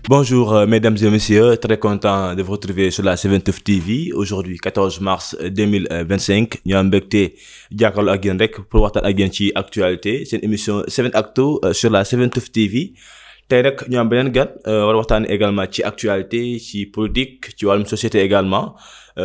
Bonjour mesdames et messieurs, très content de vous retrouver sur la 7TOF TV aujourd'hui 14 mars 2025 ñu am mbégte jàkkaarloo ak yéen rek pour waxtaan ak yéen ci actualité seen émission 7actu sur la 7TOF TV tey nag ñu am beneen gan war a waxtaan également ci actualité ci politique ci wàllum société également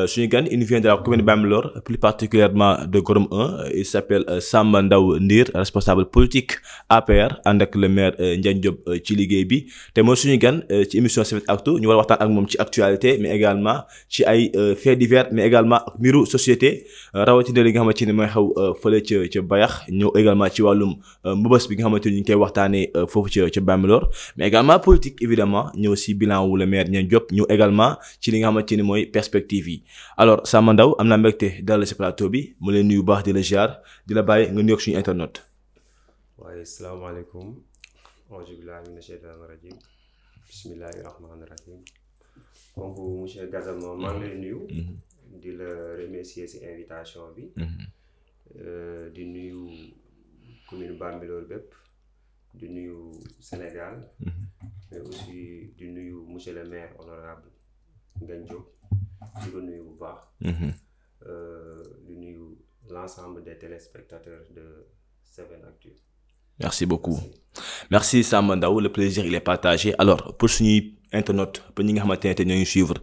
suñu gan il vient de la commune de Bambilor plus particulièrement de Gorom 1 il s'appelle Samba Ndao Ndir responsable politique APR ànd ak le maire Ndiagne Diop ci liggéey bi te mooy suñu gan ci émission 7actu ñu war a waxtaan ak moom ci actualité mais également ci ay faits divers mais également ak mbiru société rawatina li nga xamante ni mooy xew fële ca Bayax ñëw également ci wàllum mbëbës bi nga xamante ni ñu ngi koy waxtaanee foofu ca Bambilor mais également politique évidemment ñëw si bilan wu le maire Ndiagne Diop ñëw également ci li nga xamante ni mooy perspective yi alors Samba Ndao am naa mbégte dalal si plateau bi mu leen nuyu baax di la ziar di la bàyyi nga nuyoog suñu internet. waaye salaamaaleykum auzu billaahi mina sheytaani rajiim bismillaahi rahmaani rahiim donc monsieur Gassama maa ngi lay nuyu di la remercier ci invitation bi di nuyu commune Bambilor bépp di nuyu Sénégal mais aussi di nuyu monsieur le maire honorable Ndiagne Diop di ko nuyu bu baax di nuyu l'ensemble des téléspectateurs de 7actu. Merci beaucoup. Merci Samba Ndao, le plaisir il est partagé. Alors pour suñuy internautes pour ñi nga xamante ne ñoo ngi suivre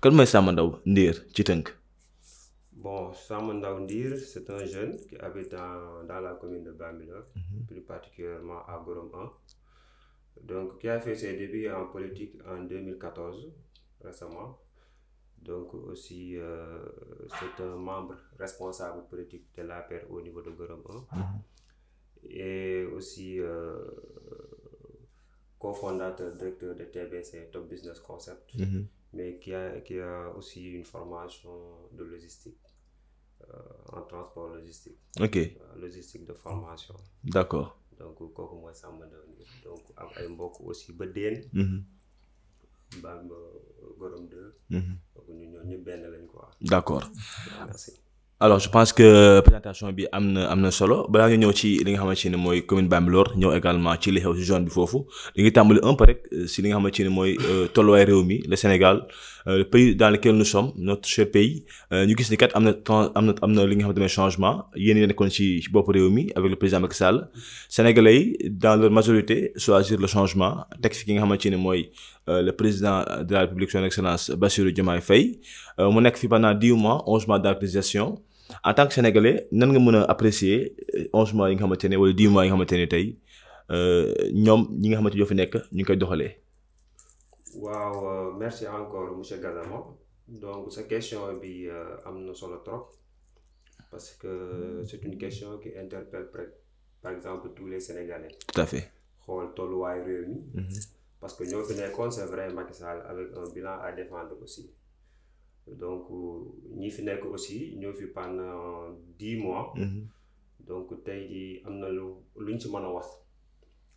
kan mooy Samba Ndao Ndir ci tënk. Bon, Samba Ndao Ndir c'est un jeune qui habite dans la commune de Bambilor, plus particulièrement à Gorom 1. Donc qui a fait ses débuts en politique en 2014 récemment. Donc aussi c'est un membre responsable politique de l'APR au niveau de Gorom 1. Et aussi cofondateur, directeur de TBC, Top Business Concept, mais qui a aussi une formation de logistique, en transport logistique. Ok. Logistique de formation. D'accord. Donc kooku mooy Samba Ndao Ndir donc am ay mbokk aussi ba Déen. Bamba Gorom 2. donc ñun ñëpp benn lañ quoi. D'accord. Merci. Alors je pense que présentation bi am na solo balaa ñu ñëw ci li nga xamante ne mooy commune Bambilor ñëw également ci li xew ci zone bi foofu li ngi tàmbali un peu rek si li nga xamante ne mooy tolluwaay réew mi le Sénégal le pays dans lequel nous sommes notre cher pays ñu gis ni kat am na li nga xamante ne changement yéen ñi nekkoon ci bopp réew mi avec le président Macky Sall sénégalais yi dans leur majorité choisir le changement teg fi ki nga xamante ne mooy le président de la République son excellence Bassirou Diomaye Faye mu nekk fi pendant 10 mois 11 mois d'actualisation en tant que sénégalais nan nga mën a apprécier 11 mois yi nga xamante ne wala 10 mois yi nga xamante ne tey ñoom ñi nga xamante ñoo fi nekk ñu ngi koy doxalee. waaw merci encore monsieur Gassama donc sa question bi am na solo trop parce que c'est une question qui interpelle par exemple tous les Sénégalais. Tout à fait. xool tolluwaay réew mi. parce que ñoo fi nekkoon c'est vrai Macky Sall avec un bilan à défendre aussi. donc ñi fi nekk aussi ñoo fi pendant 10 mois. donc tey jii am na luñ ci mën a wax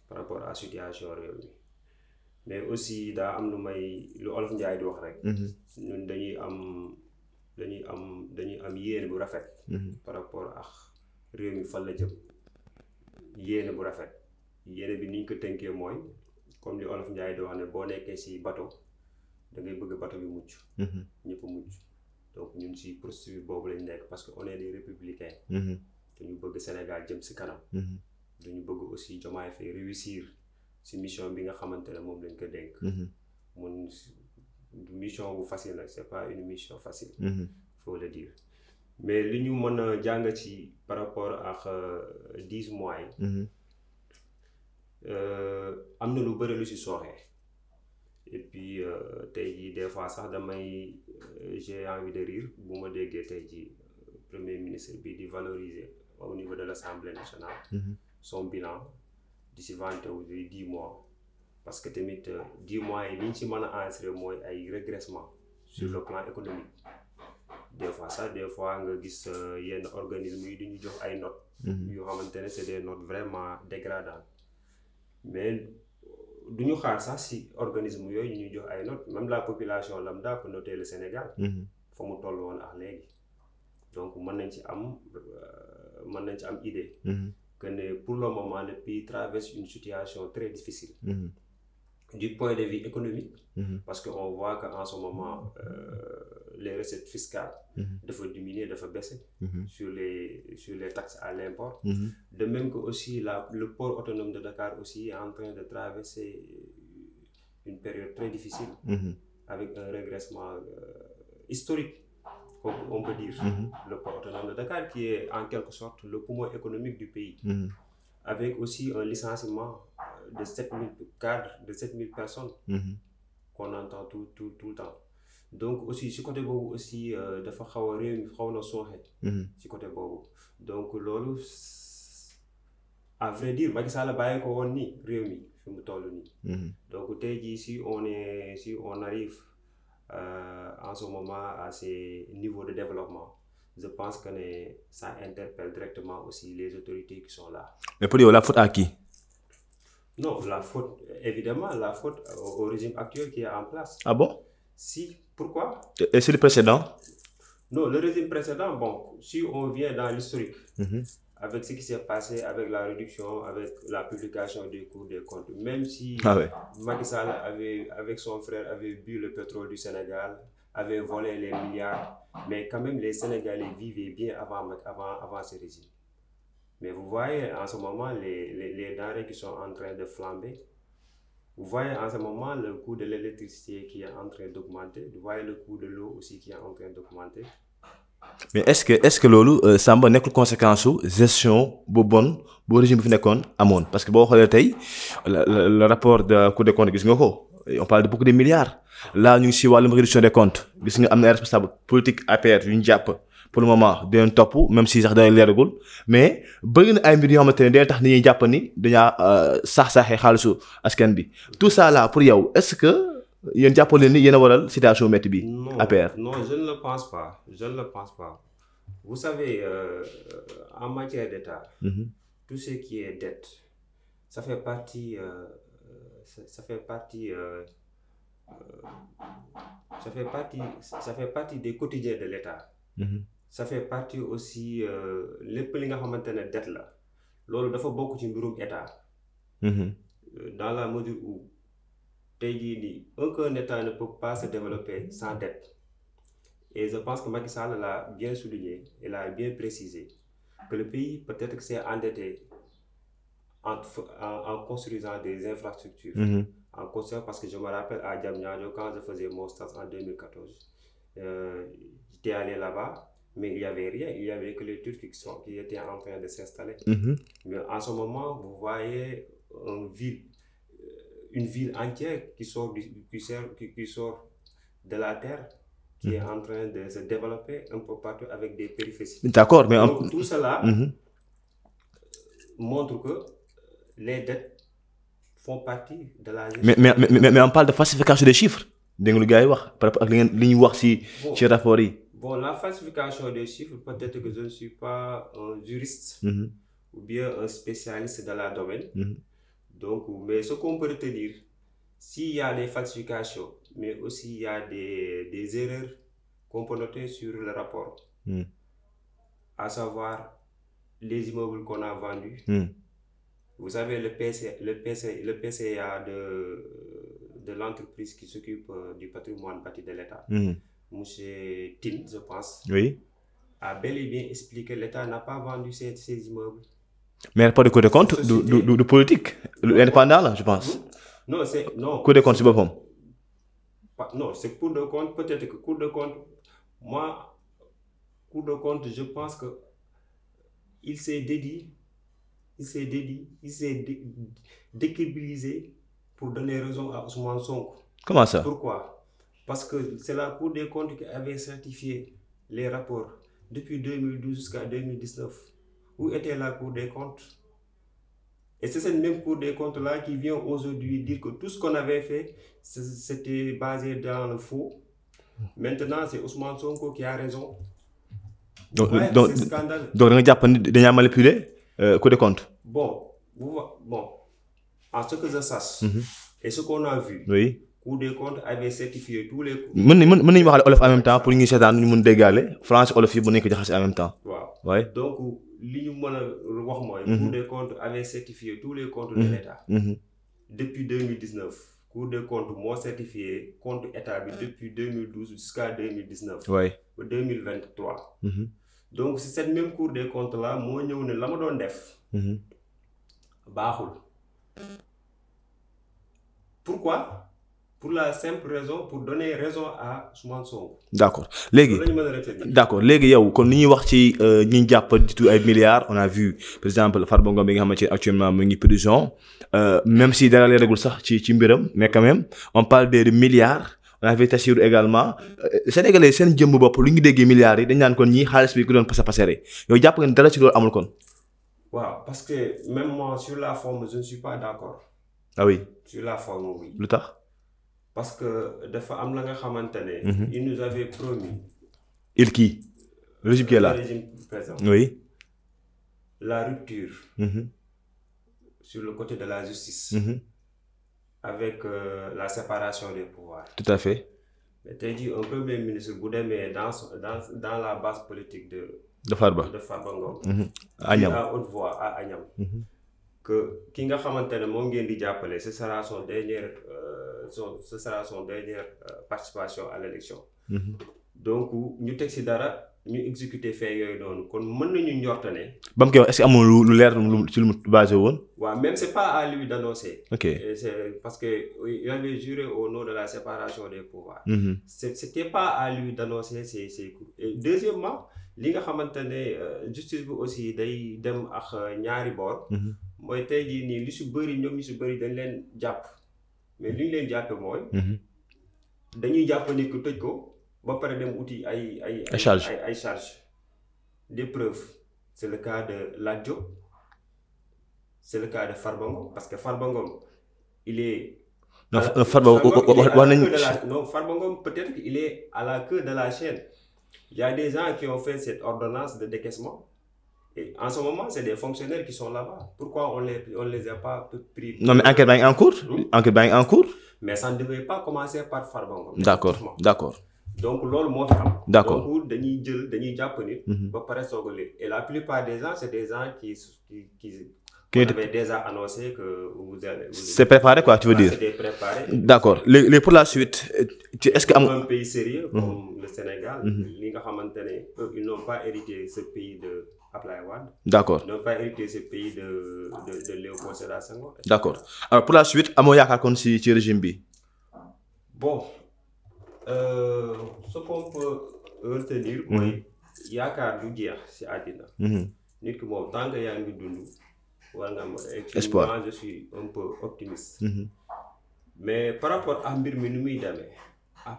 par rapport à situation réew mi mais aussi daa am lu Olof Njaay di wax rek. ñun dañuy am yéene bu rafet. par rapport ak réew mi fan la jëm yéene bu rafet yéene bi niñ ko tënkee mooy comme li Olof Njaay di wax ne boo nekkee ci bateau. da ngay bëgg bateau bi mucc. ñëpp mucc donc ñun ci procédure boobu lañ nekk parce que on est des républicains. dañu bëgg Sénégal jëm ci kanam. dañu bëgg aussi Diomaye Faye réussir ci mission bi nga xamante ne moom lañ ko dénk. mun mission bu facile nag c'est pas une mission facile. faut le dire mais li ñu mën a jàng ci par rapport ak 10 mois yi. am na lu bëri lu ci sooxee. et puis tey jii des fois sax j'ai envie de rire bu ma déggee tey jii premier ministre bi di valoriser au niveau de l'Assemblée nationale. son bilan di ci vanté wu 10 mois parce que tamit 10 mois yi li ñu ci mën a enregistrer mooy ay régressement sur le plan économique des fois nga gis yenn organismes yi duñu jox ay notes. yoo xamante ne c'est des notes vraiment dégradantes mais. du ñu xaar sax ci organisme yooyu ñuy jox ay notes même la population lambda peut noter le Sénégal. fa mu toll woon ak léegi donc mën nañ ci am idée. que ne pour le moment le pays traverse une situation très difficile. du point de vue économique, parce qu'on voit qu'en ce moment, les recettes fiscales doivent diminuer, doivent baisser sur les taxes à l'import. De même que aussi le port autonome de Dakar aussi est en train de traverser une période très difficile, avec un régressement historique, on peut dire. Le port autonome de Dakar qui est en quelque sorte le poumon économique du pays, avec aussi un licenciement de 7000 cadres, de 7000 personnes qu'on entend tout le temps. Donc aussi, ce côté bobu aussi, dafa xaw a réew mi xaw na sooxe ci côté bobu. Donc loolu, à vrai dire, Macky Sall bàyyi ko woon nii réew mi fi mu toll nii. Donc tey jii si on arrive en ce moment à ces niveaux de développement, je pense que ça interpelle directement aussi les autorités qui sont là. Mais pour dire, la faute à qui? Non, la faute, évidemment, la faute au régime actuel qui est en place. Ah bon? Si, pourquoi? Et c'est le précédent? Non, le régime précédent, bon, si on vient dans l'historique, avec ce qui s'est passé avec la réduction, avec la publication des cours des comptes, même si Macky Sall avec son frère, avait bu le pétrole du Sénégal, avait volé les milliards, mais quand même les Sénégalais vivaient bien avant ce régime. Mais vous voyez en ce moment les denrées qui sont en train de flamber. Vous voyez en ce moment le coût de l'électricité qui est en train d'augmenter. Vous voyez le coût de l'eau aussi qui est en train d'augmenter. Mais est-ce que loolu Samba nekkul conséquence su gestion bu bon bu régime bi fi nekkoon amoon? Parce que boo xoolee tey le rapport de Cour des comptes gis nga ko, on parle de beaucoup de milliards. Là ñu ngi si wàllum réduction des comptes, gis nga am na responsable politique APR yu ñu jàpp pour le moment dinañ topp, même si sax dana leeragul, mais bëri na ay mbir yoo xamante ne day tax nit ñi jàpp ni dañaa sax-saxee xaalisu askan bi. Tout ça là pour yow, est-ce que yéen jàppale ni yéen a waral situation métti bi APR? Non, je ne le pense pas. Je ne le pense pas. Vous savez, en matière d'État, tout ce qui est dette, ça fait partie des quotidiens de l'État. Ça fait partie aussi lépp li nga xamante ne dette la loolu dafa bokk ci mbirum état. Dans la mesure où tey jii nii aucun état ne peut pas se développer sans dette. Et je pense que Macky Sall l'a bien souligné, il a bien précisé que le pays peut-être que s'est endetté en construisant des infrastructures. En construisant, parce que je me rappelle à Diamniadio, quand je faisais mon stage en 2014, j'étais allé là-bas, mais il n'y avait rien, il n'y avait que les Turcs qui étaient en train de s'installer. Mais en ce moment, vous voyez une ville entière qui sort de la terre, qui est en train de se développer un peu partout avec des périphéries. D'accord, mais donc, tout cela montre que les dettes font partie de la gestion. Mais on parle de falsification des chiffres. Dégg nga lu gars yi wax par rapport ak li ñu wax ci rapport yi. Bon, la falsification des chiffres, peut-être que je ne suis pas un juriste ou bien un spécialiste dans la domaine. Donc, mais ce qu'on peut retenir, s'il y a des falsifications, mais aussi il y a des erreurs qu'on peut noter sur le rapport, à savoir les immeubles qu'on a vendus. Vous savez, le PCA de l'entreprise qui s'occupe du patrimoine bâti de l'État, Monsieur Tin, je pense, a bel et bien expliqué que l'État n'a pas vendu ces immeubles. Mais pas de Cour des comptes, de politique, indépendant là, je pense. Non, c'est non. Cour des comptes, c'est pas bon. Non, c'est Cour de compte, peut-être que Cour de compte, moi, Cour de compte, je pense que il s'est décrédibilisé pour donner raison à Ousmane Sonko. Comment ça? Pourquoi? Parce que c'est la Cour des comptes qui avait certifié les rapports depuis 2012 jusqu'à 2019. Où était la Cour des comptes? Et c'est cette même Cour des comptes-là qui vient aujourd'hui dire que tout ce qu'on avait fait, c'était basé dans le faux. Maintenant, c'est Ousmane Sonko qui a raison. Donc, c'est scandaleux. Donc, on a manipulé Cour des comptes. Bon, en ce que je sache, et ce qu'on a vu, Cour des comptes avait certifié tous les cours. Mën nañu wax olof en même temps pour ñu seetaan ñu mën déggaale français olof yi bu nekk jaxase en même temps. Waaw. Donc li ñu mën a wax mooy Cour des comptes avait certifié tous les comptes de l'État depuis 2019. Cour des comptes moo certifié compte état bi depuis 2012 jusqu'à 2019. oui ba 2023. Donc si cette même Cour des comptes là moo ñëw ne la ma doon def. baaxul. Pourquoi? Pour la simple raison, pour donner raison à Ousmane Sonko. d'accord léegi d'accord léegi yow kon ni ñuy wax ci ñi ñu jàpp di ay milliards on a vu par exemple Farba Ngom bi nga xamante ne actuellement mu ngi prison même si dara leeragul sax ci mbiram mais quand même on parle de milliards on a vu Tassirou également sénégalais seen jëmm bopp lu ñu déggee milliards yi dañ naan kon ñii xaalis bi ku doon passer yow jàpp nga ne dara ci loolu amul kon. waaw parce que même moi sur la forme je ne suis pas d'accord. ah oui sur la forme oui. lu tax. parce que dafa am la nga xamante ne. il nous avait promis. il qui. le régime qui est là. le régime présent. oui. la rupture. sur le côté de la justice. avec la séparation des pouvoirs. tout à fait. mais tey jii un premier ministre bu demee dans la base politique de Farba Ngom. Agnam à haute voix à Agnam. que ki nga xamante ne moom ngeen di jàppale ce sera son dernière participation à l'élection. donc ñu teg ci dara ñu exécuter fait yooyu noonu kon mën nañu njort ne. ba mu koy wax est-ce que amul lu leer ci lu mu basé woon. waaw même c'est pas à lui d'annoncer. ok c'est parce que il avait juré au nom de la séparation des pouvoirs. C'était pas à lui d'annoncer ces coups. Et deuxièmement li nga xamante ne justice bi aussi day dem ak ñaari boor. mooy tey jii nii li su bëri ñoom ñu su bëri dañ leen jàpp mais li ñu leen jàppe mooy. dañuy jàpp nit ku tëj ko ba pare dem uti ay charge des preuves. C'est le cas de Lat Diop, c'est le cas de Farba Ngom parce que Farba Ngom il est. non Farba Farba Ngom peut-être qu'il est à la queue de la chaîne. Il y a des gens qui ont fait cette ordonnance de décaissement. Et en ce moment, c'est des fonctionnaires qui sont là-bas. Pourquoi on les a pas pris? Non, mais enquête est en cours. Enquête est en cours. Mais ça ne devait pas commencer par Farba Ngom. D'accord. Donc, loolu moo fi am. D'accord. Donc, dañuy jàpp nit. ba pare soog a léegi. Et la plupart des gens, c'est des gens qui avaient déjà annoncé que vous allez. C'est préparé quoi, tu veux dire? C'est préparé. D'accord. Les pour la suite, est-ce que un pays sérieux comme le Sénégal, li nga xamante ne ils n'ont pas hérité ce pays de Abdoulaye Wade. D'accord. Ils n'ont pas hérité ce pays de Léopold Sédar Senghor. D'accord. Alors pour la suite, amoo yaakaar kon ci régime bi. Bon, ce qu'on peut retenir mooy yaakaar du jeex ci àddina. nit ki moom tant que yaa ngi dund war nga am espoir. Moi je suis un peu optimiste. Mais par rapport à mbir mi nu muy demee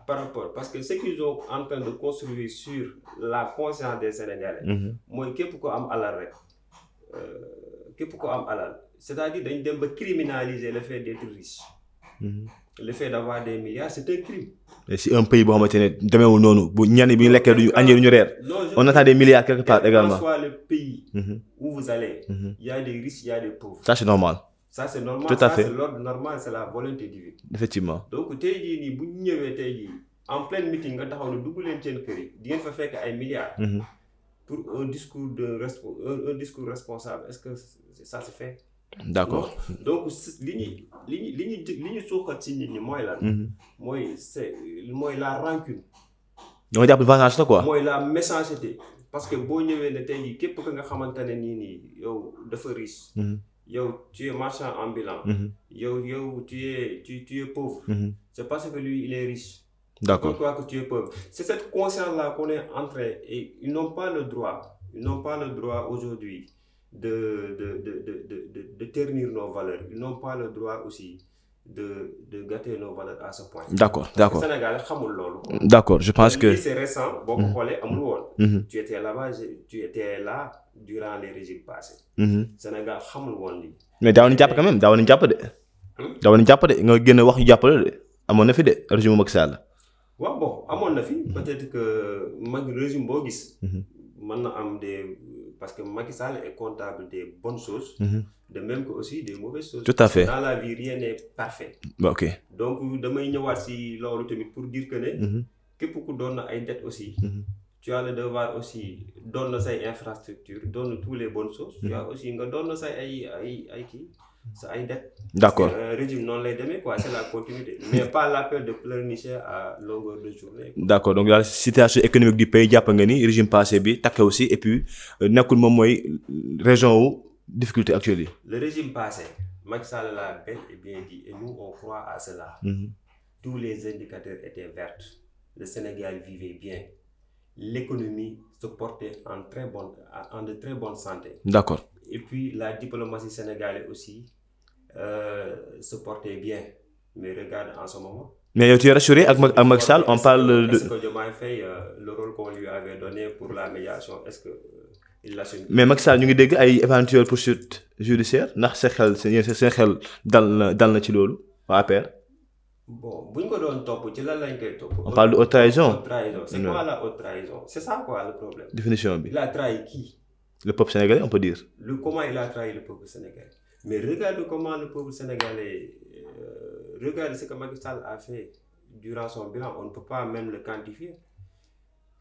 par rapport parce que ce qu'ils sont en train de construire sur la conscience des Sénégalais. mooy képp ko am alal rek c'est-à-dire dañ dem ba criminaliser le fait d'être riche. le fait d'avoir des milliards c'est un crime. Et si un pays boo xamante ne demeewul noonu bu ñenn bi ñu lekkee duñu añee duñu reer. on attend des milliards quelque part également. Quel que soit le pays où vous allez. il y a des riches, il y a des pauvres. Ça c'est normal. Ça c'est normal. Tout à fait. C'est l'ordre normal, c'est la volonté divine. Effectivement. Donc tey jii nii bu ñu ñëwee tey jii en pleine meeting nga taxaw ne dugg leen seen kër yi di ngeen fa fekk ay milliards. pour un discours responsable est-ce que ça se fait? D'accord. Donc li ñu suuxat ci nit ñi mooy lan. mooy la rancune. ñoo jàpp vengeance la quoi. mooy la méchanceté parce que boo ñëwee ne tey jii képp ka nga xamante ne nii yow dafa riche. yow tu es marchand ambulant. yow tu es pauvre. C'est parce que lui il est riche. D'accord. Pourquoi que tu es pauvre? C'est cette conscience-là qu'on est en train et ils n'ont pas le droit aujourd'hui de ternir nos valeurs. Ils n'ont pas le droit aussi de gâter nos valeurs à ce point. D'accord. Sénégal xamul loolu. D'accord, je pense que c'est récent boo ko xoolee amul woon. tu étais là durant les régimes passés. Sénégal xamul woon lii. mais daaw nañu jàpp quand même daaw nañu jàpp de nga génn wax yu jàppale de amoon na fi de régime Macky Sall. waaw bon amoon na fi peut-être que régime boo gis. mën na am parce que Macky Sall est comptable des bonnes choses. de même que aussi des mauvaises choses. Tout à fait. Dans la vie rien n'est parfait. Ok. Donc damay ñëwaat si loolu tamit pour dire que ne. képp ku doon na ay dettes aussi. tu as le devoir aussi doon na say infrastructure doon na tous les bonnes choses. tu as aussi nga doon na say ay sa ay dette. D'accord. Parce que régime noonu lay demee quoi, c'est la continuité mais pas l'appel de pleurnicher à longueur de journée. D'accord, donc la situation économique du pays jàpp nga ni régime passé bi takk aussi et puis nekkul moom mooy région wu difficulté actuelle yi. Le régime passé Macky Sall l'a bel et bien dit et nous on croit à cela. Tous les indicateurs étaient verts, le Sénégal vivait bien, l'économie se portait en de très bonne santé. D'accord. Et puis la diplomatie sénégalaise aussi se portait bien, mais regarde en ce moment. Mais yow tu es rassuré ak Macky Sall on parle de. Est-ce que Diomaye Faye le rôle qu'on lui avait donné pour la médiation est-ce que il l'assume? Mais Macky Sall ñu ngi dégg ay éventuelle poursuite judiciaire ndax seen xel dal na ci loolu waa APR. Bon bu ñu ko doon topp ci lan lañ koy topp. On parle de haute trahison. Haute trahison c'est quoi la haute trahison? C'est ça quoi le problème. Définition bi. Il a trahi qui? Le peuple sénégalais on peut dire. Comment il a trahi le peuple sénégalais? Mais regarde comment le peuple sénégalais regarde ce que Macky Sall a fait durant son bilan, on ne peut pas même le quantifier.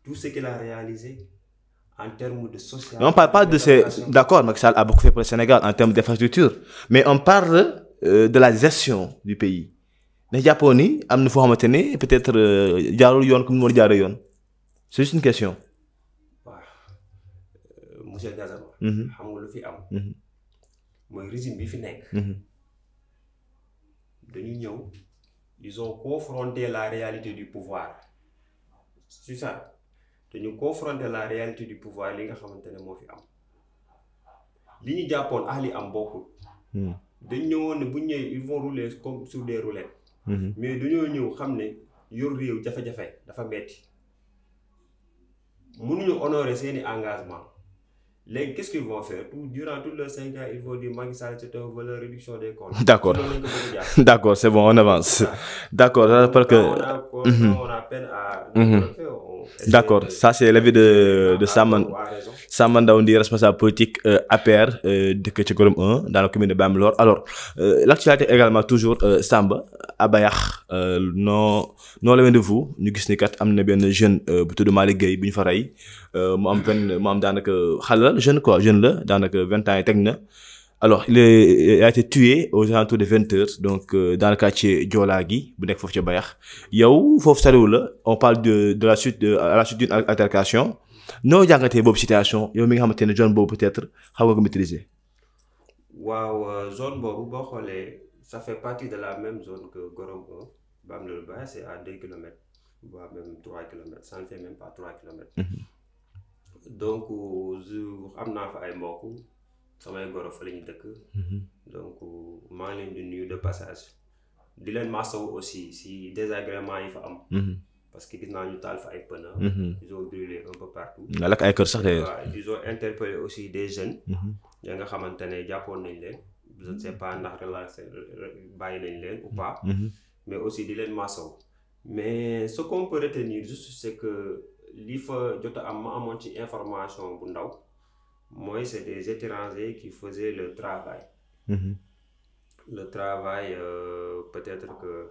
Tout ce qu'il a réalisé en termes de social. On ne parle pas de ces. D'accord, Macky Sall a beaucoup fait pour le Sénégal en termes d'infrastructure, mais on parle de la gestion du pays. ndax jàppoon ni am na foo xamante ne peut-être jaarul yoon comme ni mu jaaree yoon c'est juste une question. waaw monsieur Gassama. xam nga lu fi am. mooy régime bi fi nekk. dañu ñëw ils ont confronté la réalité du pouvoir c'est ça dañu confronter la réalité du pouvoir li nga xamante ne moo fi am li ñu jàppoon li am bokkul. dañ ñëwoon ne bu ñu ñëwee ils vont rouler comme sur des roulettes. mais dañoo ñëw xam ne yor réew jafe-jafe dafa metti mënuñu honorer seeni engagement léegi qu'est-ce qu'ils vont faire durant tous les 5 ans il faut dire Macky Sall c'est un voleur, réduction des comptes. D'accord. D'accord, c'est bon, on avance. D'accord, parce que on a peine à d'accord, ça c'est l'avis de Samba Ndao Ndy, responsable politique APR de Ketchegorom 1 dans la commune de Bambilor. Alors, l'actualité également toujours Samba Abayax non loin de vous ñu gis ni kat am na benn jeune bu tudd Malick Gueye bu ñu fa rey mu am daanaka xale la jeune quoi jeune la daanaka 20 ans yi teg na. Alors il a été tué aux alentours de 20h donc dans le quartier Joola gi bu nekk foofu ca Bayax yow foofu soriwul la on parle à la suite d'une altercation noo jàngatee boobu situation yow mi nga xamante ne zone boobu peut-être xaw nga ko maîtriser. waaw zone boobu boo xoolee ça fait partie de la même zone que Gorom 1 Bambilor Bayax c'est à 2 kilomètres voire même 3 kilomètres ça ne fait même pas 3 kilomètres. donc am naa fa ay mbokk. samay goro fa la ñu dëkk. donc maa ngi leen di nuyu de passage di leen masawu aussi si désagrément yi fa am. parce que gis naa ñu taal fa ay pneus. ils ont brûlé un peu partout. nga lakk ay kër sax d'ailleurs. ils ont interpellé aussi des jeunes. ya nga xamante ne jàppoon nañ leen. je ne sais pas ndax relaxé bàyyi nañ leen ou pas. mais aussi di leen masawu. mais ce qu'on peut retenir juste c'est que li fa jot a am ma amoon ci information bu ndaw. Moi, c'est des étrangers qui faisaient le travail. Le travail, peut-être que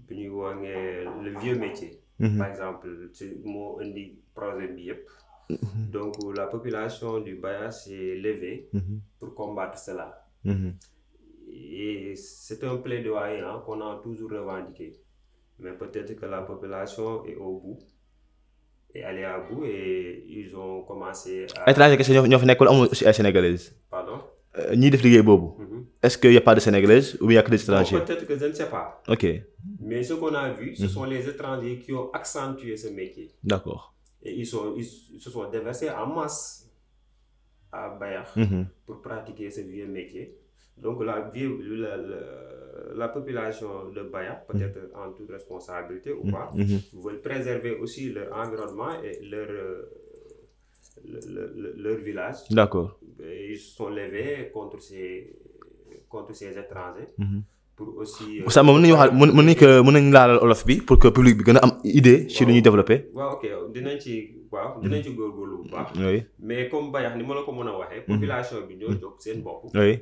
le vieux métier. Par exemple, c'est mon projet BIEP. Donc, la population du Bayax s'est levée pour combattre cela. Et c'est un plaidoyer qu'on a toujours revendiqué. Mais peut-être que la population est au bout. Et aller à bout et ils ont commencé à. Étranger kese ñoo fa nekkul amul aussi ay sénégalaises. Pardon. ñiy def liggéey boobu. Est-ce qu'il y a pas de sénégalaises ou bien il y a que des étrangers? Bon, peut-être que je ne sais pas. Ok. Mais ce qu'on a vu, ce sont les étrangers qui ont accentué ce métier. D'accord. Et ils se sont déversés en masse à Bayax pour pratiquer ce vieux métier. Donc la population de Bayax, peut-être en toute responsabilité ou pas, veulent préserver aussi leur environnement et leur village. D'accord. Et ils se sont levés contre ces étrangers. Pour aussi. ça moom mën nañu laalal olof bi pour que public bi gën a am idée ci lu ñuy développer. waaw ok dinañ ci góorgóorlu bu baax. oui mais comme Bayax ni ma la ko mën a waxee. population bi ñoo jóg seen bopp. oui.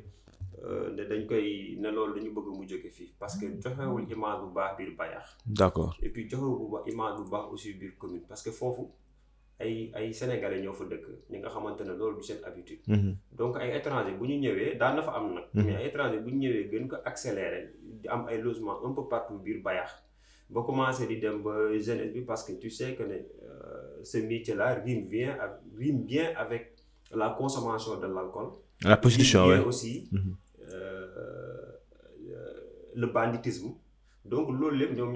ne dañ koy ne loolu dañu bëgg mu jóge fii parce que joxewul image bu baax biir Bayax. D'accord. et puis joxewul image bu baax aussi biir commune parce que foofu ay sénégalais ñoo fa dëkk ñi nga xamante ne loolu du seen habitude. donc ay étranger bu ñu ñëwee daan na fa am nag. mais ay étranger bu ñu ñëwee gën ko accélérer di am ay logements un peu partout biir Bayax ba commencé di dem ba jeunesse bi parce que tu sais que ne ce métier là rime bien avec la consommation de l'alcool. La prostitution, oui. Aussi le banditisme. Donc loolu lépp ñoom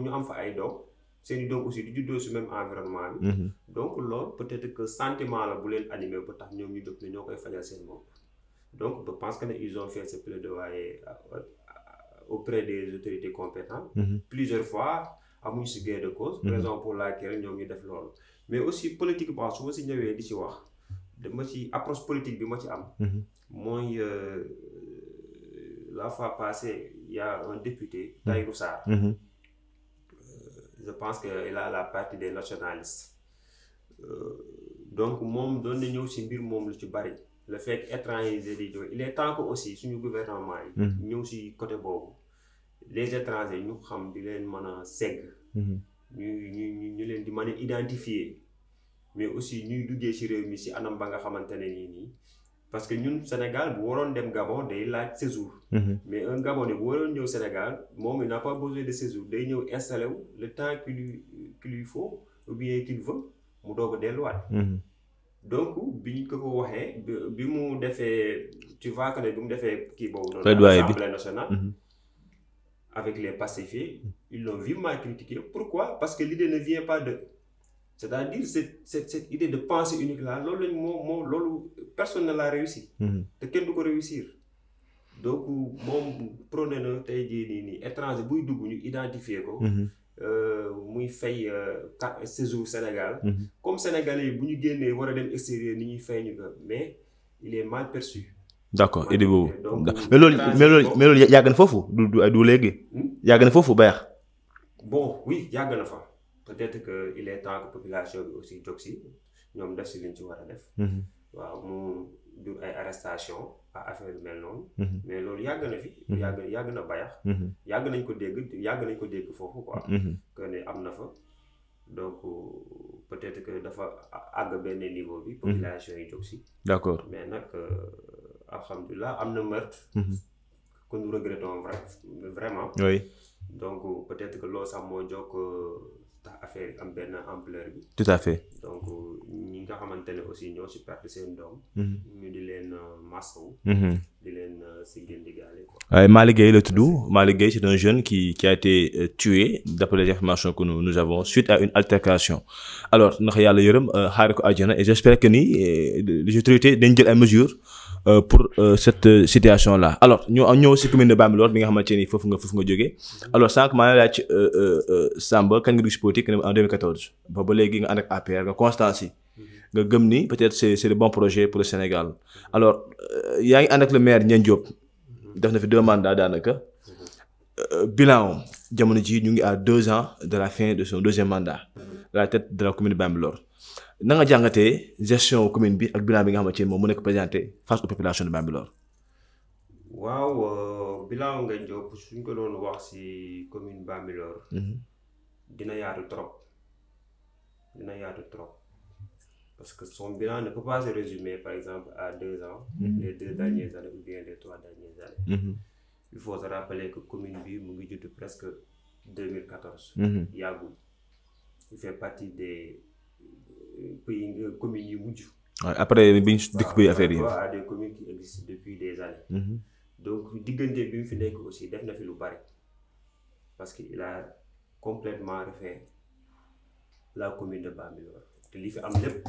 ñu am fa ay doom seeni doom aussi di juddoo si même environnement bi. donc loolu peut-être que sentiment la bu leen animé ba tax ñoom ñu jóg ne ñoo koy fajal seen bopp. donc je pense que ne ils ont fait ce plaidoyer auprès des autorités compétentes. Plusieurs fois amuñ si gain de cause. raison pour laquelle ñoom ñu def loolu. mais aussi politiquement su ma si ñëwee di ci wax dama ci approche politique bi ma ci am. mooy la fois passée il y a un député Tahirou Sarr. Je pense qu'il a la partie des nationalistes. Donc moom doon na ñëw si mbir moom lu ci bari le fait que étranger di jóge il est temps que aussi suñu gouvernement yi ñëw si côté boobu les étrangers ñu xam di leen mën a segg ñu leen di mën a identifier mais aussi ñuy duggee si réew mi si anam ba nga xamante ne nii parce que ñun Sénégal bu waroon dem Gabon day laaj séjour. mais un Gabonais bu waroon ñëw Sénégal moom il n'a pas besoin de séjour day ñëw installé wu le temps qu'il lui faut ou bien qu'il veut mu doog a delluwaat. donc bi ñu ko waxee bi mu defee tu vois que ne bi mu defee kii boobu noonu. Assemblée nationale. avec les pacifiés ils l'ont vivement critiqué. Pourquoi? Parce que l'idée ne vient pas de. C'est-à-dire cette idée de pensée unique là loolu lañ loolu personne ne l'a réussi. te kenn du ko réussir. donc moom prôné na tey jii nii étranger buy dugg ñu identifier ko. muy fay séjour Sénégal. comme sénégalais yi bu ñu génnee war a dem extérieur ni ñuy fay ñu ko mais il est mal perçu. d'accord idée boobu mais loolu yàgg na foofu du léegi. yàgg na foofu Bayax. bon oui yàgg na fa. peut-être que il est temps que population bi aussi jóg si ñoom def si liñ ci war a def. waaw mu jur ay arrestation à affaire yu mel noonu. mais loolu yàgg na fi. yàgg na Bayax. yàgg nañ ko dégg foofu quoi. que ne am na fa donc peut-être que dafa àgg benn niveau bi. population yi jóg si. d'accord mais nag alhamdulilah am na meurtre. que nous regrettons vraiment. oui. donc peut-être que loolu sax moo jóg. tax affaire am benn ampleur bi. tout à fait. donc ñi nga xamante ne aussi ñoo si perte seen doom. ñu di leen masawu. di leen sigil ndigaale quoi. waaye Malick Gueye la tudd Malick Gueye c'est un jeune qui a été tué d'après les informations que nous avons suite à une altercation alors ndax yàlla yërëm xaare ko àjjana et j'espère que ni les autorités dañ jël ay mesures pour cette situation là alors ñu ñëw si commune de Bambilor bi nga xamante ni foofu nga jógee alors sànq maa ngi laaj Samba kañ nga dugg si politique en 2014 ba léegi nga ànd ak APR nga constance yi nga gëm ni peut-être c'est le bon projet pour le Sénégal alors yaa ngi ànd ak le maire Ndiène Diop def na fi 2 mandats daanaka bilan jamono ji ñu ngi à 2 ans de la fin de son 2e mandat à la tête de la commune de Bambilor na nga jàngatee gestion commune bi ak bilan bi nga xamante ni moom mu nekk présenté face aux populations de Bambilor. waaw bilan Ndiène Diop suñ ko doon wax ci commune Bambilor. dina yaatu trop parce que son bilan ne peut pas se résumer par exemple à 2 ans. les 2 dernières années ou bien les 3 dernières années. il faut se rappeler que commune bi mu ngi judd presque 2014. yàggul il fait partie des communes yu mujj. après bi ñu découpé affaire yi. à des communes qui existent depuis des années. donc diggante bi mu fi nekk aussi def na fi lu bari parce que il a complètement refait la commune de Bambilor te li fi am lépp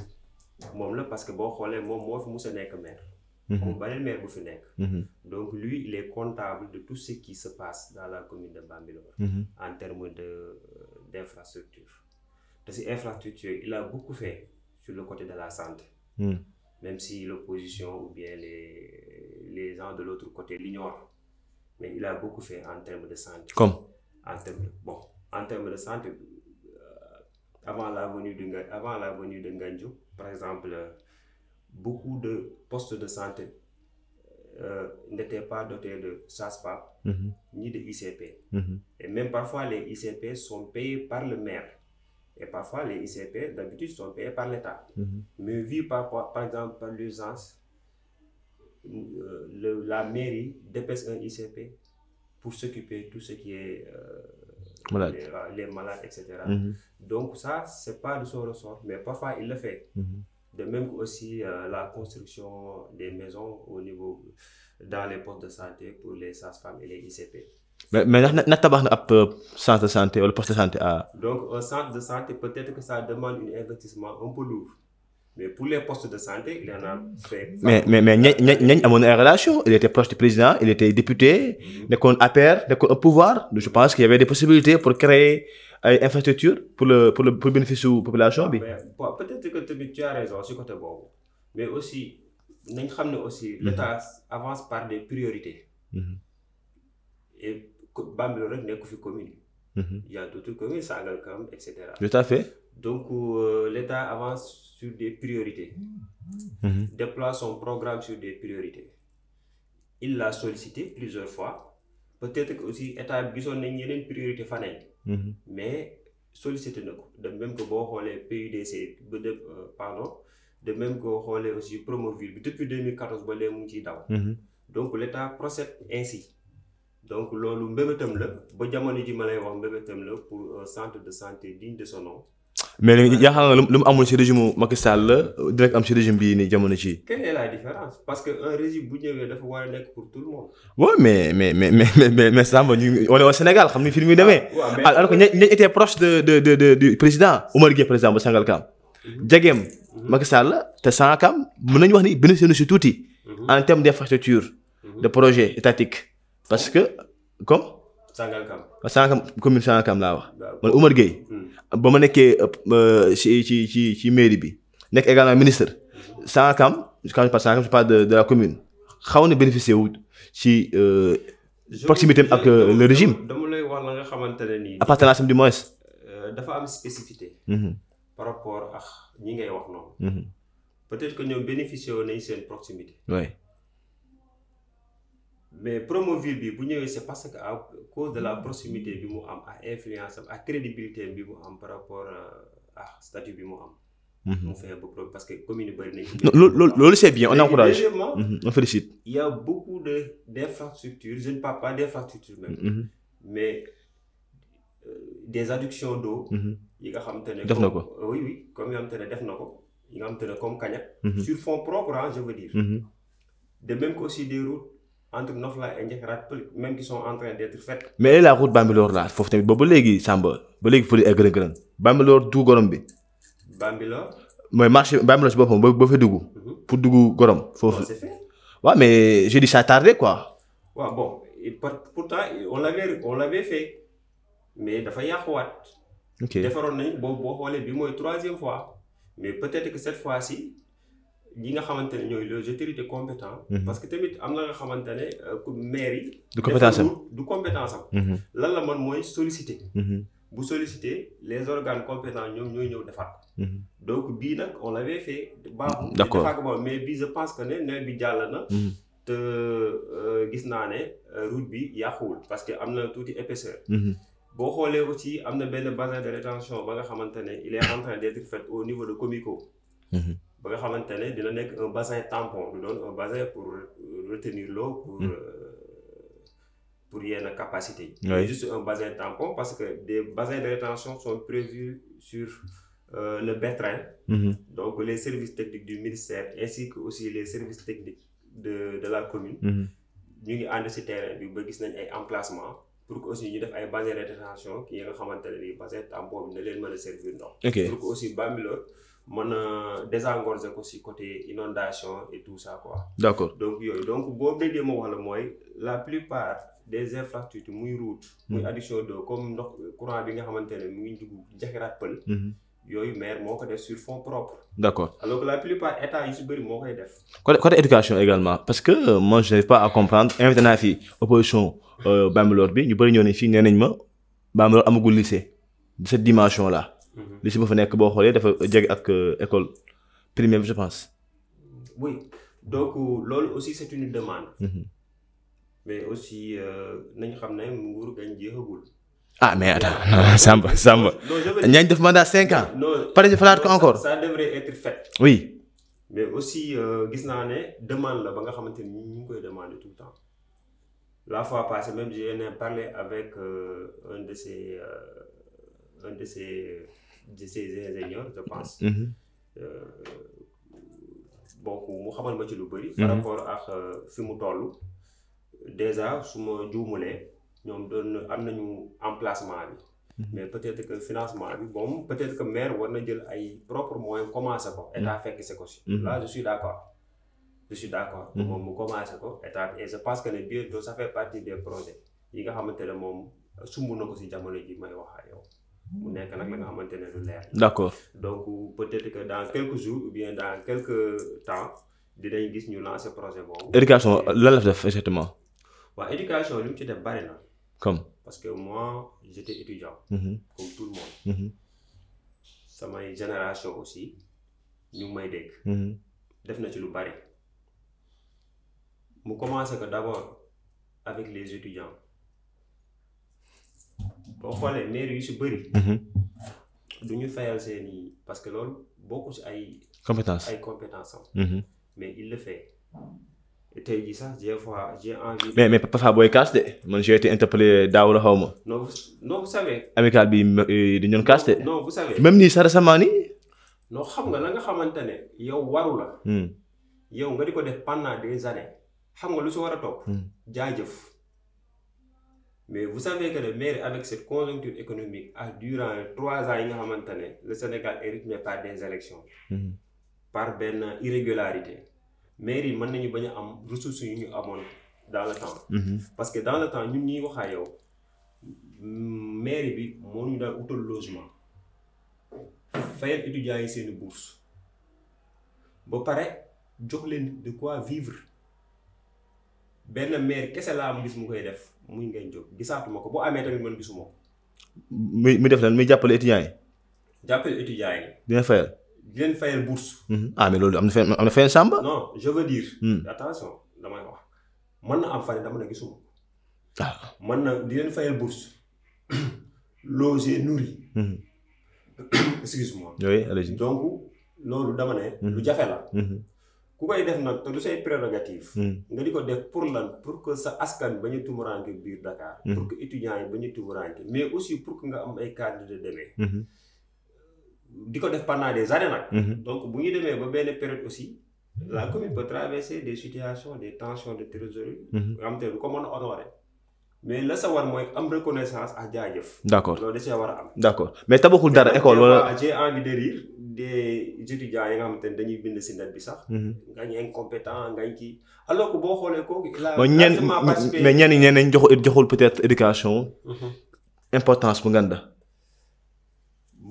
moom la parce que boo xoolee moom moo fi mus a nekk maire. moom beneen maire bu fi nekk. donc lui il est comptable de tout ce qui se passe dans la commune de Bambilor. en termes d'infrastructure. te si infrastructure il a beaucoup fait sur le côté de la santé. même si l'opposition ou bien les gens de l'autre côté l'ignorent. mais il a beaucoup fait en termes de santé. Comme en termes de santé avant la venue de Ndiène Diop par exemple beaucoup de postes de santé n'étaient pas dotés de sage-femme ni de ICP. Et même parfois les ICP sont payés par le maire Et parfois, les ICP, d'habitude, sont payés par l'État. Mais vu par exemple par l'urgence, la mairie dépêche un ICP pour s'occuper de tout ce qui est malade. Les malades, etc. Donc ça, c'est pas de son ressort, mais parfois il le fait. De même que aussi la construction des maisons au niveau dans les postes de santé pour les sages-femmes et les ICP. Mais na tabax na ab centre de santé wala poste de santé à. Donc un centre de santé, peut-être que ça demande un investissement un peu lourd. Mais pour les postes de santé, il en a fait. Mais Niagne amoon na ay relation, il était proche du président, il était député, nekkoon APR, nekkoon au pouvoir. Je pense qu'il y avait des possibilités pour créer ay infrastructures pour bénéfice su population bi. Peut-être que tu as raison sur côté boobu, mais aussi nañ xam ne aussi l'État avance par des priorités. Et Bambilor rek nekk fi commune. Il y a d'autres communes, Sangalkam, etc. Tout à fait. Donc l'État avance sur des priorités. Déploie son programme sur des priorités. Il l'a sollicité plusieurs fois. Peut-être que aussi l'État a gisoon nañ yeneen priorité faneen. Mais sollicité na ko. De même que boo xoolee PUDC de même que boo xoolee aussi Promoville bi depuis 2014 ba léegi mu ngi ciy daw. Donc l'État procède ainsi. Donc loolu mbébétam la ba jamono ji ma lay wax mbébétam la pour un centre de santé digne de son nom. Mais yaakaar nga lu mu amul ci régime Macky Sall la direct am ci régime bii nii jamono ci. Quelle est la différence? Parce que un régime bu ñëwee dafa war a nekk pour tout le monde. Oui, mais Samba ñu on est au Sénégal xam ni fi muy demee. Alors que ña était proche du président Oumar Gueye par exemple Sangalkam. jegeem Macky Sall te Sangalkam mën nañu wax ni bénéficié na si tuuti. En termes d'infrastructure, de projet étatique. Parce que comme. Sangalkam commune Sangalkam laa wax. man Oumar Gueye. ba ma nekkee ci mairie bi. nekk également ministre. Sangalkam quand je parle Sangalkam je parle de la commune. xaw na bénéficié wu ci proximité ak le régime. dama lay wax la nga xamante ne nii. appartenance du moins. dafa am spécificité. par rapport ak ñi ngay wax noonu. peut-être que ñoom bénéficié wu nañ seen proximité. oui. mais Promoville bi bu ñëwee c'est parce que à cause de la proximité bi mu am ak influence am ak crédibilité bi mu am par rapport à statut bi mu am. mu fexe ba parce que commune yu bëri nañ. loolu c'est bien on encourage. Deuxièmement, on félicite. Il y a beaucoup d'infrastructures, je ne parle pas d'infrastructures même, mais des adductions d'eau. yi nga xamante ne def na ko. oui comme yi nga xamante ne def na ko yi nga xamante ne comme Kagnak. sur fonds propres je veux dire. de même que aussi des routes. Entre Nofla et Ndiakhate Pël même qui sont en train d'être faites. Mais la route Bambilor là foofu tamit boobu ba léegi Samba ba léegi fu di ay gërëm Bambilor dugg Gorom bi. Bambilor. mooy marché Bambilor si boppam ba fa dugg. pour dugg Gorom foofu. C'est fait. waaw mais je dis ça tardé quoi. waaw bon pourtant on l'avait fait mais dafa yàquwaat. ok defaroon nañ boo xoolee bi mooy 3e fois mais peut-être que cette fois-ci. ñi nga xamante ne ñooy les autorités compétentes. parce que tamit am na nga xamante ne maire yi. du compétence am du compétence am. lan la man mooy solliciter. bu solliciter les organes compétents ñoom ñooy ñëw defaat. donc bii nag on l'avait fait. baaxul d'accord mais bii je pense que ne nawet bi jàll na. te gis naa ne route bi yàquwul parce que am na tuuti épaisseur. boo xoolee aussi am na benn bassin de rétention ba nga xamante ne il est en train d'être fait au niveau de Comico. ba nga xamante ne dina nekk un bassin tampon du doon un bassin pour retenir l'eau pour yenn capacité yi. Juste un bassin tampon parce que des bassins de rétention sont prévus sur le Bétrin. Donc les services techniques du ministère ainsi que aussi les services techniques de la commune. ñu ngi ànd ci terrain bi ba gis nañ ay emplacement pour que aussi ñu def ay bassins de rétention ki nga xamante ne nii bassin tampon bi na leen mën a servir ndox. pour que aussi Bambilor mën a désengorger ko ci côté inondation et tout ça quoi. D'accord. donc yooyu donc boo déggee ma wax la mooy la plupart des infrastructures muy route. muy adduction d'eau comme ndox courant bi nga xamante ne mu ngi dugg Ndiakhate Pël. yooyu maire moo ko def sur fonds propres. D'accord. alors que la plupart état yu ci bëri moo koy def. côté éducation également parce que moi je n'arrive pas à comprendre invité naa fi opposition Bambilor bi ñu bëri ñëw nañ fii nee nañ ma Bambilor amagul lycée de cette dimension là. lycée ba fa nekk boo xoolee dafa jege ak école primaire je pense. oui donc loolu aussi c'est une demande. mais aussi nañ xam ne nguur gañ jeexagul. Ah, mais attends, Samba. Niang def mandat 5 ans. Non, Pare falaat ko encore. ça devrait être fait. Oui. Mais aussi gis naa ne demande la ba nga xamante ni ñu ngi koy demander tout le temps. La fois passée même j'en ai parlé avec un de ses ingénieurs, je pense. Donc mu xamal ma ci lu bëri. Par rapport ak fi mu toll. Déjà su ma juumulee ñoom doon am nañu emplacement bi. Mais peut-être que financement bi bon peut-être que maire war na jël ay propres moyens commencer ko. État fekk si ko si. Là je suis d'accord. Moom mu commencer ko état et je pense que ne bientôt ça fait partie des projets yi nga xamante ne moom sumb na ko si jamono ji may wax ak yow. Mu nekk nag la nga xamante ne lu leer. D'accord. Donc peut-être que dans quelques jours ou bien dans quelques temps dinañ gis ñu lancer projet boobu. Éducation lan la def exactement. waaw éducation li mu ci def bari na. Comme. Parce que moi j'étais étudiant. Comme tout le monde. Samay génération aussi ñu ngi may dégg. def na ci lu bari. mu commencé que d'abord avec les étudiants. boo xoolee maire yu si bëri. du ñu fayal seeni parce que loolu bokku si ay. compétence am. mais il le fait. tey jii sax des fois j'ai envie. mais parfois booy casse de man j'ai été interpellé daaw la xaw ma. non vous savez. amical bi dañu doon casse de. non vous savez. même nii sax récemment nii. non xam nga la nga xamante ne yow waru la. yow nga di ko def pendant des années. xam nga lu si war a topp. jaajëf. mais vous savez que le maire avec cette conjoncture économique durant 3 ans yi nga xamante ne le Sénégal est rythmé par des élections. par benn irrégularité. maire yi mën nañu bañ a am ressources yu ñu amoon dans le temps. parce que dans le temps ñun ñuy waxaa yow maire bi moo ñu daan utal logement fayal étudiants yi seeni bourse ba pare jox leen de quoi vivre benn maire kese laa am gis mu koy def muy ngeen jóg gisaatuma ko boo amee tamit man gisuma ko. muy def lan muy jàppale étudiants yi. jàppale étudiants yi. dina fayal. di leen fayal bourse. Ah mais loolu am na fenn Samba. non je veux dire. attention damay wax mën na am fan dama ne gisuma ko. mën na di leen fayal bourse loger nourrir. excuse-moi. oui allez-y. donc loolu dama ne. lu jafe la. ku koy def nag te du say prérogative. nga di ko def pour lan pour que sa askan bañ a tumuraanke biir Dakar. pour que étudiants yi bañ a tumuraanke mais aussi pour que nga am ay cadres de demain. di ko def pendant des années nag. donc bu ñu demee ba benn période aussi la commune peut traverser des situations des tensions de trésorerie. nga xam te ne du ko mën a honorer. mais la sa war mooy am reconnaissance ak jaajëf. d'accord loolu da see war a am. d'accord mais tabaxul dara école wala. j'ai envie de rire des étudiants yi nga xamante ne dañuy bind si net bi sax. ngañ incompétent ngañ kii alors que boo xoolee kooku. mais ñenn ñi nañ joxul peut-être éducation. importance bu nganda.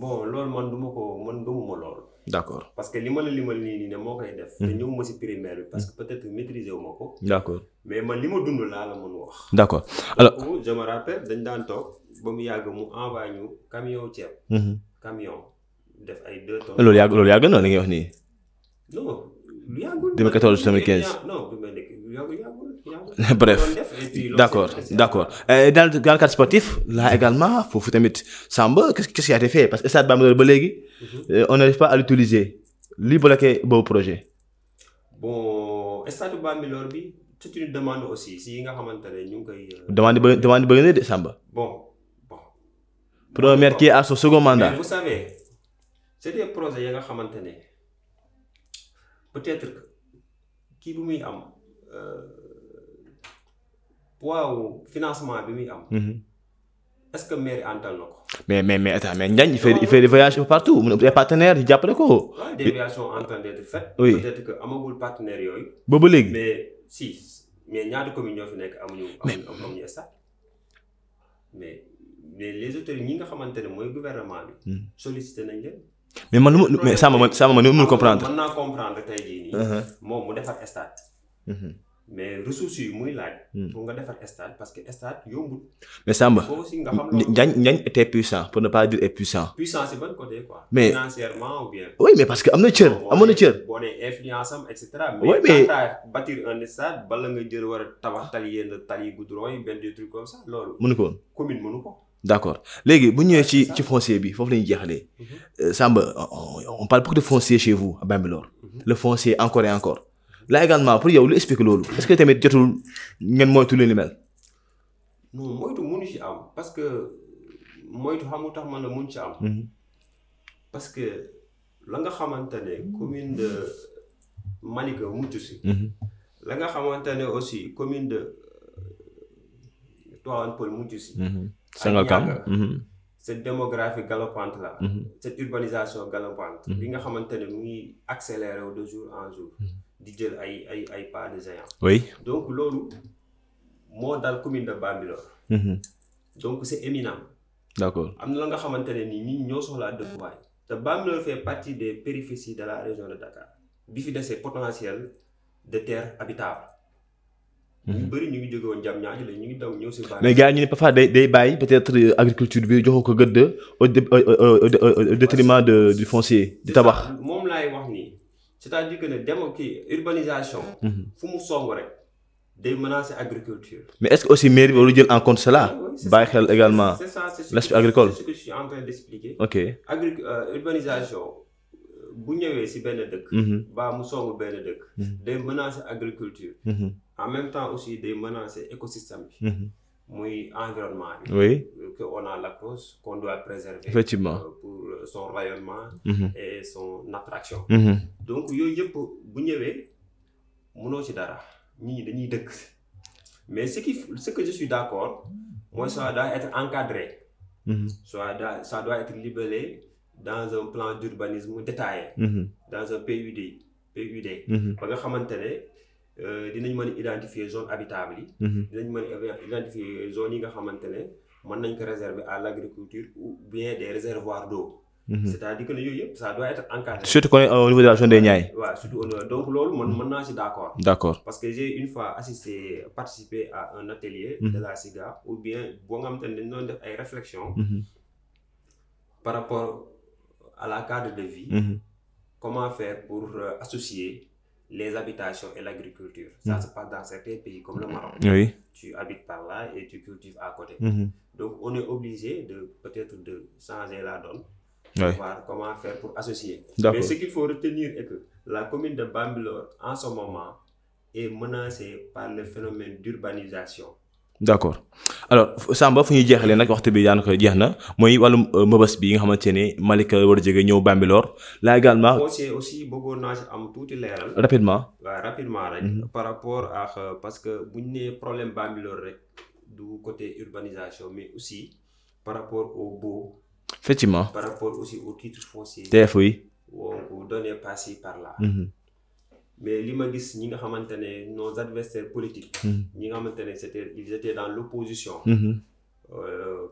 bon loolu man gëmuma loolu. d'accord parce que li ma la limal nii ne moo koy def. te ñëw ma si primaire bi parce que peut-être maîtriser wu ma ko. d'accord mais man li ma dund laa la mën wax. d'accord alors donc je me rappelle dañ daan toog ba mu yàgg mu envoyé ñu camion ceeb. camion def ay 2 tonnes. loolu yàgg na li ngay wax nii. non lu yàggul. 2014 2015. non bi ma nekk yàggul. bref d'accord dans le cadre sportif là également foofu tamit Samba qu'est-ce qui a été fait parce que stade Bambilor ba léegi on n'arrive pas à l'utiliser li bloqué boobu projet. bon stade Bambilor bi c'est une demande aussi si yi nga xamante ne ñu ngi koy. demande bëgg na de Samba. bon. première qui est à son second mandat. mais vous savez c'est des projets yi nga xamante ne peut-être kii bu muy am. waaw financement bi muy am. est-ce que mairie antal na ko. mais attends mais Ndiagne il fait des voyages partout mu des partenaires yi jàppale ko. waaw déviation en train d'être faite. oui peut-être que amagul partenaires yooyu. boobu léegi. mais ñaata communes ñoo fi nekk amuñu stade. mais les autorités ñi nga xamante ne mooy gouvernement bi. sollicité nañ leen. mais Samba man mënul comprendre. mën naa comprendre tey jii nii. moom mu defar stade. mais ressources yi muy laaj. pour nga defar stade parce que stade yombul. mais Samba nga xam Ndiagne était puissant pour ne pas dire puissant. puissant c'est bon côté quoi. mais financièrement ou bien. oui mais parce que am na cër amoon na cër. boo nee influence am et cetera. oui mais quand bâtir un stade bala nga jël war a tabax tali yenn tali goudron yi benn des trucs comme ça loolu. mënu ko woon commune mënu ko. d'accord léegi bu ñëwee ci foncier bi foofu la ñuy jeexalee. Samba on parle beaucoup de foncier chez vous à Bambilor. Le foncier encore et encore. là également pour yow lu explique loolu est-ce que tamit jotul ngeen moytu leen li mel. non moytu mënu ci am parce que moytu xamu tax man la mun ci am. parce que la nga xamante ne commune de Malika mucc si. la nga xamante ne aussi commune de Tivaouane Peulh mucc si. Sangalkam cette démographie galopante là. cette urbanisation galopante. bi nga xamante ne mu ngi accéléré de jour en jour. di jël ay pas de géant. oui donc loolu moo dal commune de Bambilor. donc c'est éminent. d'accord am na la nga xamante ne nii ñi ñoo soxlaa dëkkuwaay. te Bambilor fait partie des périphéties de la région de Dakar bi fi desee potentiel de terre habitable. ñu bëri ñu ngi jóge woon Diamniadio la ñu ngi daw ñëw si Bambilor. mais gars ñu ne parfois day bàyyi peut-être agriculture bi joxo ko gëdd au détriment du foncier di tabax. moom laay wax nii c'est-à-dire que ne urbanisation. fu mu song rek day menacer agriculture. mais est-ce que aussi mairie bi war jël en compte cela. bàyyi xel également l'aspect agricole. c'est ce que je suis en train d'expliquer. ok urbanisation bu ñëwee si benn dëkk. ba mu song benn dëkk. day menacer agriculture. en même temps aussi day menacer écosystème bi. muy environnement bi. oui que on a l'approche qu'on doit préserver. effectivement pour son rayonnement. et son attraction. donc yooyu yëpp bu ñëwee mënoo ci dara nit ñi dañuy dëkk mais ce que je suis d'accord mooy ça doit être encadré. ça doit être libellé dans un plan d'urbanisme détaillé. dans un PUD. ba nga xamante ne dinañ mën a identifier zone habitable yi. dinañ mën a identifier zones yi nga xamante ne mën nañ ko réserver à l'agriculture ou bien des réservoirs d'eau. c'est-à-dire que yooyu yëpp ça doit être encadré. surtout qu'on est au niveau de la zone des Niayes. waaw surtout donc loolu mën naa ci d'accord. d'accord parce que j'ai une fois participé à un atelier. de la SIGA ou bien boo nga xamante ne dañ doon def ay réflexions. par rapport à la cadre de vie. comment faire pour associer les habitations et l'agriculture. Ça se passe dans certains pays comme le Maroc. Oui. Tu habites par là et tu cultives à côté. Donc on est obligé peut-être de changer la donne. Oui. Voir comment faire pour associer. D'accord. Mais ce qu'il faut retenir est que la commune de Bambilor en ce moment est menacée par le phénomène d'urbanisation. D'accord alors Samba fu ñuy jeexalee nag waxtu bi daanaka jeex na mooy wàllum mbëbës bi nga xamante ne Malika war a jóge ñëw Bambilor là également. aussi bëggoon naa ci am tuuti leeral. rapidement. waaw rapidement rek. par rapport ak parce que bu ñu nee problème Bambilor rek du côté urbanisation mais aussi par rapport au baux. effectivement. par rapport aussi au titre foncier. TF oui. ou donné par-ci par-là. mais li ma gis ñi nga xamante ne nos adversaires politiques. ñi nga xamante ne ils étaient dans l'opposition.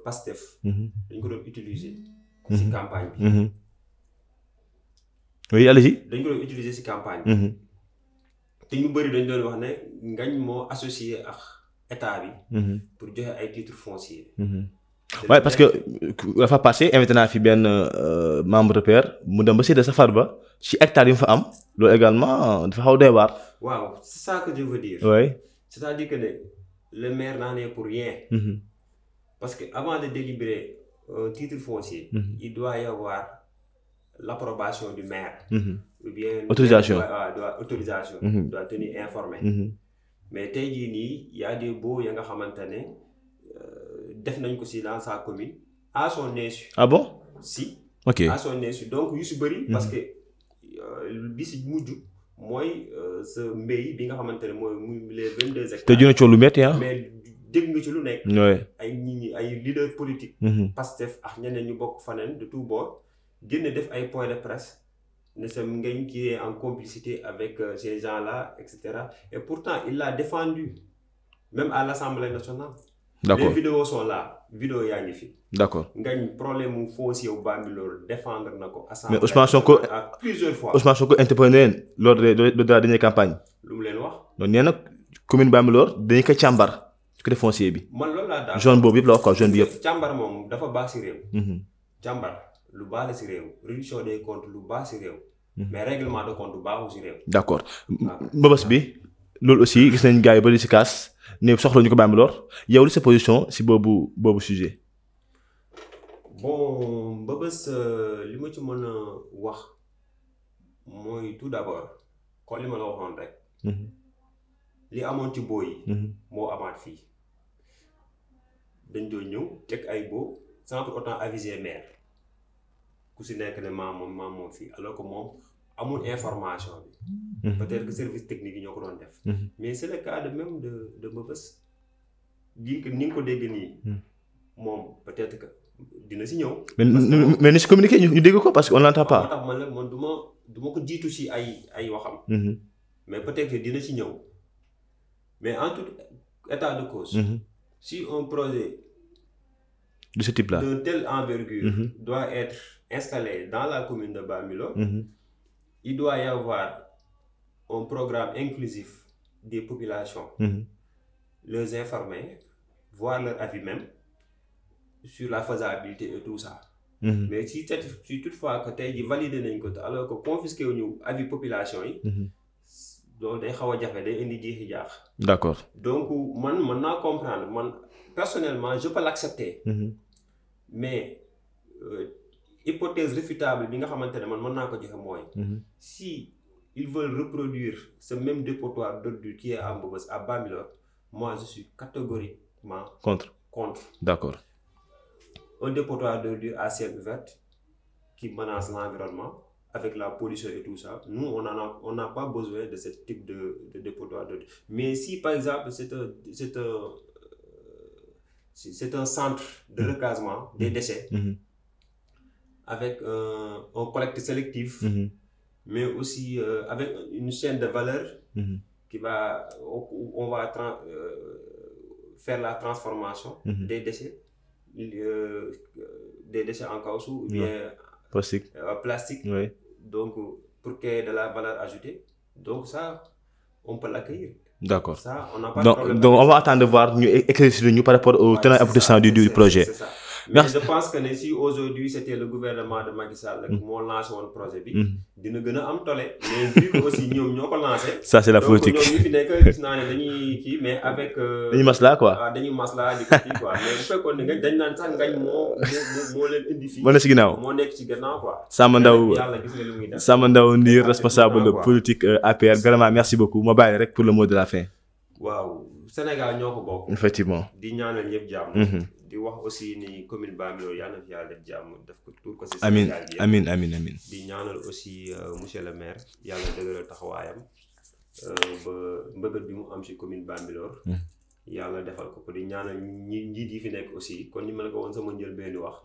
Pastef. dañ ko doon utiliser. ci campagne bi. oui allez-y. dañ ko doon utiliser ci campagne bi. te ñu bëri dañ doon wax ne ngañ moo associé ak état bi. pour joxe ay titres fonciers. waaye parce que dafa passé invité naa fi benn membre de pair mu dem ba Cité Safar ba ci hectare yi mu fa am loolu également dafa xaw doy waar. waaw c'est ça que je veux dire. oui. c'est-à-dire que ne le maire n'en est pour rien. parce que avant de délibérer un titre foncier. il doit y avoir l'approbation du maire. ou bien autorisation autorisation. doit tenir informé. mais tey jii nii y a des baux ya nga xamante ne. def nañ ko ci dans sa commune à son insu. ah bon. si. ok à son insu donc yu ci bëri. parce que bi ci mujj mooy sa mbéy bi nga xamante ne mooy les 22 hectares. te dina coow lu métti ah. mais dégg nga ci lu nekk. ay nit ñi ay leaders politiques. Pastef ak ñeneen ñu bokk faneen de tout bord génn def ay points de presse ne sa ngañ qui est en complicité avec ces gens-là et cetera et pourtant il l'a défendu même à l'Assemblée nationale. d'accord les vidéos sont là vidéo yaa ngi fi. d'accord ngañ problème mu foncier wu Bambilor défendre na ko. mais Ousmane Sonko à plusieurs fois. Ousmane Sonko interpellé leen lors de la dernière campagne. lu mu leen wax. donc nee na commune Bambilor dañu ko càmbar côté foncier bi. man loolu laa daal zone boobu yëpp la wax quoi zone bi yëpp. càmbar moom dafa baax ci réew. càmbar lu baax la ci réew réduction des comptes lu baax ci réew. mais règlement de compte baaxul ci réew. d'accord mbëbës bi loolu aussi gis nañ gars yi bari ci kaas. ne soxla ñu ko Bambilor yow li sa position ci boobu sujet. bon Mbëbës li ma ci mën a wax mooy tout d'abord kon li ma la waxoon rek. li amoon ci boo yi. moo amaat fii dañ doon ñëw teg ay boo sans pour autant aviser maire ku si nekk ne maam moom fii alors que moom amul information bi. peut-être que service technique yi ñoo ko doon def. mais c'est le cas de même de Mbëbës ni nga ko dégg nii. moom peut-être que dina si ñëw. mais ni si communiqué ñu dégg ko parce que on l'entend pas. moo tax man la man du ma ko jiitu si ay waxam. mais peut-être que dina si ñëw mais en tout état de cause. si un projet de ce type-là d'une telle envergure doit être installé dans la commune de Bambilor, il doit y avoir un programme inclusif des populations, les informer, voir leur avis même sur la faisabilité et tout ça. Mais si toutefois que tey ji validé nañ ko alors que confisqué wuñu avis population yi. loolu day xaw a jafe day indi jiixi jaax. D'accord. donc man mën naa comprendre man personnellement je peux l'accepter. mais hypothèse réfutable bi nga xamante ne man mën naa ko joxe mooy. si ils veulent reproduire ce même dépotoir d'ordures qui est à Mbëbës à Bambilor, moi je suis catégoriquement contre. D'accord. Un dépotoir d'ordures à ciel ouvert qui menace l'environnement avec la pollution et tout ça, nous on n'a pas besoin de ce type de dépotoir d'ordures. Mais si par exemple c'est un centre de recasement des déchets avec un collecte sélectif, mais aussi avec une chaîne de valeur qui va on va faire la transformation des déchets en caoutchouc ou bien plastique. Oui. Donc pour qu'il y ait de la valeur ajoutée, donc ça on peut l'accueillir. D'accord. Ça on n'a pas de problème. Donc on va attendre de voir ñu éclaircir ñu par rapport au tenant aboutissant du projet. C'est ça. Mais je pense que si aujourd'hui c'était le gouvernement de Macky Sall moo lancé woon projet bi dina gën a am tole mais vu que aussi ñoom ñoo ko lancé. Ça c'est la politique. donc ñoom ñu fi nekk gis naa ne dañuy kii mais avec. dañuy maslaa quoi. waaw dañuy maslaa di ko kii quoi mais bu fekkoon ne dañ naan sax ngañ moo leen indi fii. moo nekk ci ginnaaw moo nekk ci ginnaaw quoi. Samba Ndao yàlla gis nga li muy def. Samba Ndao Ndir responsable politique APR vraiment merci beaucoup ma bàyyi rek pour le mot de la fin. waaw Sénégal ñoo ko bokk. Effectivement. di ñaanal ñëpp jàmm. di wax aussi ni commune Bambilor yàlla na fi yàlla def jàmm def ko tuur ko si Sénégal gi. amiin di ñaanal aussi monsieur le maire yàlla dëgëral taxawaayam ba mbëbët bi mu am si commune Bambilor. yàlla defal ko di ñaanal njiit yi fi nekk aussi kon ni ma la ko woon sama njëlbéen di wax.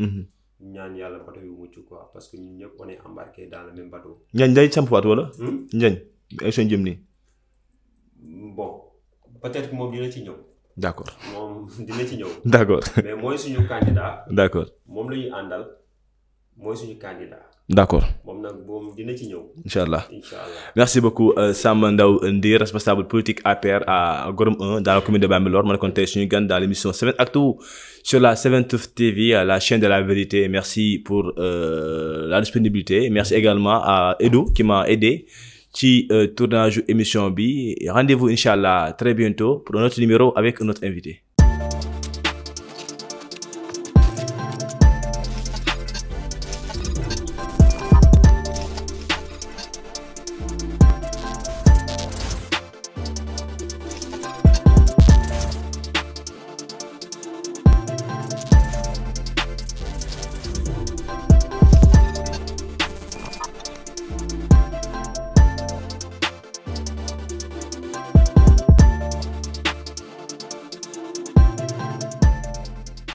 ñaan yàlla bateau yu mucc quoi parce que ñun ñëpp on est embarqué dans le même bateau. Ndiagne day sampwaat wala. Ndiagne ay seen jëm nii. bon peut-être que moom dina ci ñëw. D'accord. moom dina ci ñëw. D'accord. mais mooy suñu candidat. D'accord. moom la ñuy àndal mooy suñu candidat. D'accord. moom nag moom dina ci ñëw. Inch'Allah. Inch'Allah. Merci beaucoup Samba Ndao Ndir responsable politique APR à Gorom 1 dans la commune de Bambilor ma nekkoon tey suñu gan dans l'émission 7actu sur la 7 TV la chaîne de la vérité. Merci pour la disponibilité. Merci également à Edo qui m'a aidé ci tournage émission bi. Rendez-vous Inch'Allah très bientôt pour un autre numéro avec un autre invité.